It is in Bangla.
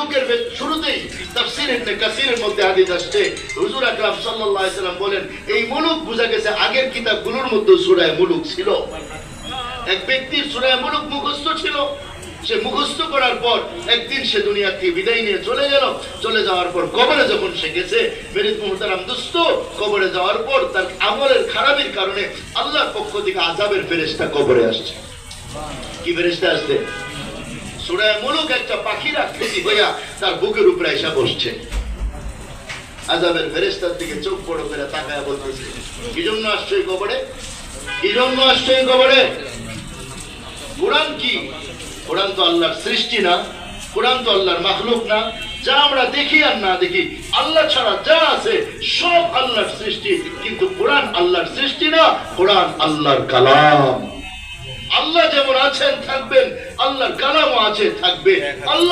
মুলুকের শুরুতেই তাফসীর ইবনে কাসিরের মধ্যে হাদিস আসছে, হুজুর আকরাম সাল্লাল্লাহু আলাইহি সাল্লাম বলেন এই মুলুক বোঝা গেছে আগের কিতাবগুলোর মধ্যে সূরা মুলুক ছিল। এক ব্যক্তির সূরা মুলুক মুখস্থ ছিল, সে মুখস্থ করার পর একদিন সে দুনিয়া থেকে বিদায় নিয়ে চলে গেল। চলে যাওয়ার পর কবরে যখন সে গেছে, মেরিদ মুহতারাম দোস্ত, কবরে যাওয়ার পর তার আমলের খারাপের কারণে আল্লাহর পক্ষ থেকে আযাবের ফেরেশতা কবরে আসছে। কি ফেরেশতা আসছে? সূরা মুলুক একটা পাখির আকৃতি হইয়া তার বুকের উপরে এসে বসছে। আযাবের ফেরেশতার দিকে চোখ বড় করে তাকায় বলতেছে, কি জন্য আসছো এই কবরে? কি জন্য আসছো এই কবরে? কোরআন কি? কোরআন তো আল্লাহর সৃষ্টি না, কোরআন তো আল্লাহর মাখলুক না। যা আমরা দেখি আর না দেখি, আল্লাহ ছাড়া যা আছে সব আল্লাহর সৃষ্টি, কিন্তু কোরআন আল্লাহর সৃষ্টি না, কোরআন আল্লাহর কালাম। আল্লাহ যেমন আছেন থাকবেন, আল্লাহর কালামও আছে থাকবে। আল্লাহ